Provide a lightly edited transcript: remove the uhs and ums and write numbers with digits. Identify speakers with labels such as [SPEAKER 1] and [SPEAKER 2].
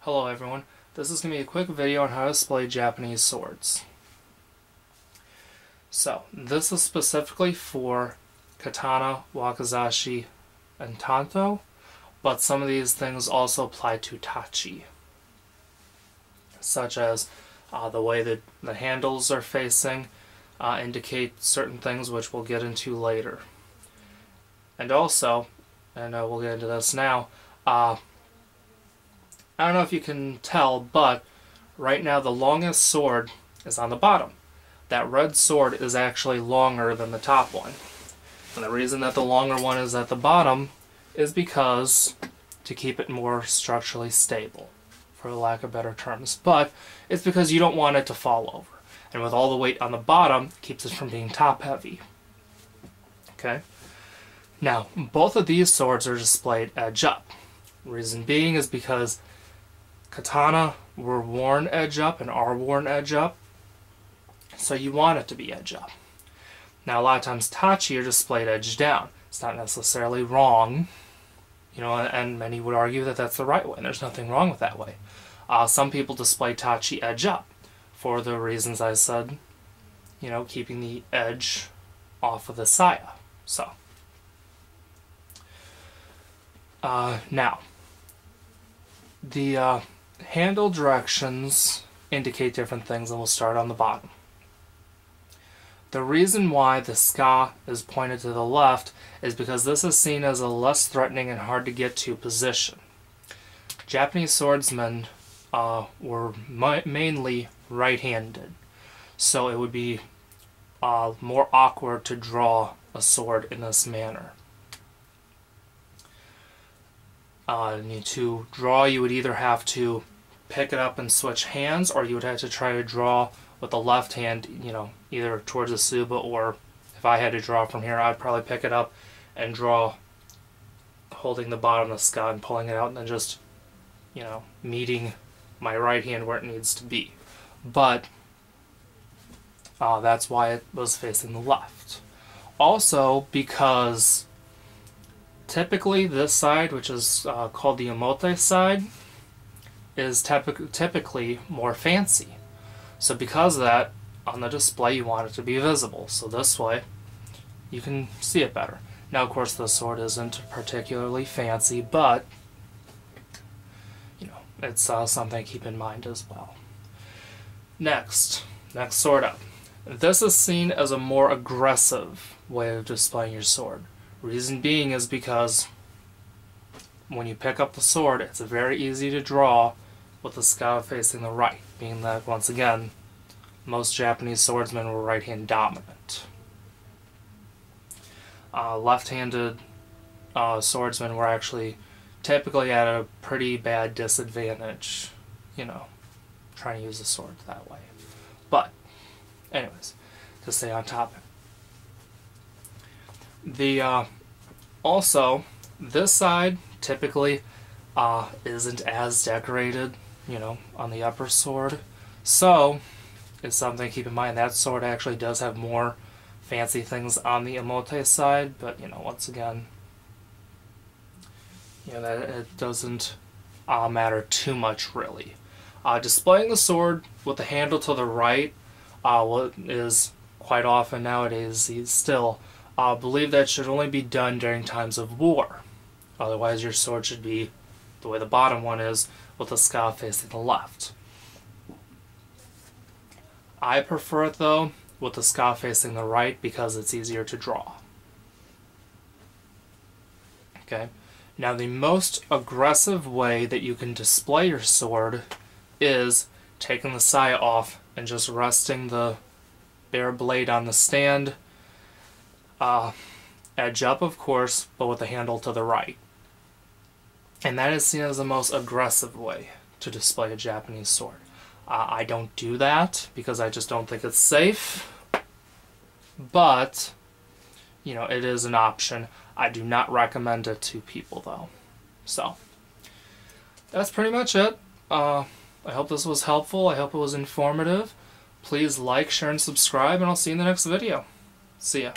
[SPEAKER 1] Hello everyone, this is going to be a quick video on how to display Japanese swords. So, this is specifically for katana, wakizashi, and tanto, but some of these things also apply to tachi, such as the way that the handles are facing indicate certain things which we'll get into later. And also, and we'll get into this now, I don't know if you can tell, but right now the longest sword is on the bottom. That red sword is actually longer than the top one. And the reason that the longer one is at the bottom is because to keep it more structurally stable, for lack of better terms. But it's because you don't want it to fall over. And with all the weight on the bottom, it keeps it from being top heavy. Okay? Now, both of these swords are displayed edge up. Reason being is because katana were worn edge up and are worn edge up, so you want it to be edge up. Now a lot of times tachi are displayed edge down. It's not necessarily wrong, you know, and many would argue that that's the right way, and there's nothing wrong with that way. Some people display tachi edge up for the reasons I said, you know, keeping the edge off of the saya. So, now, the handle directions indicate different things, and we'll start on the bottom. The reason why the ska is pointed to the left is because this is seen as a less threatening and hard to get to position. Japanese swordsmen were mainly right-handed, so it would be more awkward to draw a sword in this manner. To draw, you would either have to pick it up and switch hands, or you would have to try to draw with the left hand, you know, either towards the tsuba, or if I had to draw from here, I'd probably pick it up and draw holding the bottom of the ska and pulling it out, and then just, you know, meeting my right hand where it needs to be. But that's why it was facing the left. Also, because typically this side, which is called the omote side, is typically more fancy. So because of that, on the display you want it to be visible. So this way, you can see it better. Now of course the sword isn't particularly fancy, but you know, it's something to keep in mind as well. Next sword up. This is seen as a more aggressive way of displaying your sword. Reason being is because when you pick up the sword, it's very easy to draw with the ska facing the right, being that, once again, most Japanese swordsmen were right-hand dominant. Left-handed swordsmen were actually typically at a pretty bad disadvantage, you know, trying to use the sword that way. But, anyways, to stay on topic. Also, this side typically isn't as decorated, you know, on the upper sword. So, it's something to keep in mind. That sword actually does have more fancy things on the omote side, but, you know, once again, you know, that it doesn't matter too much, really. Displaying the sword with the handle to the right, what is quite often nowadays still, believe that should only be done during times of war. Otherwise, your sword should be the way the bottom one is, with the ska facing the left. I prefer it, though, with the ska facing the right because it's easier to draw. Okay. Now, the most aggressive way that you can display your sword is taking the saya off and just resting the bare blade on the stand, edge up, of course, but with the handle to the right. And that is seen as the most aggressive way to display a Japanese sword. I don't do that because I just don't think it's safe, but, you know, it is an option. I do not recommend it to people, though. So, that's pretty much it. I hope this was helpful. I hope it was informative. Please like, share, and subscribe, and I'll see you in the next video. See ya.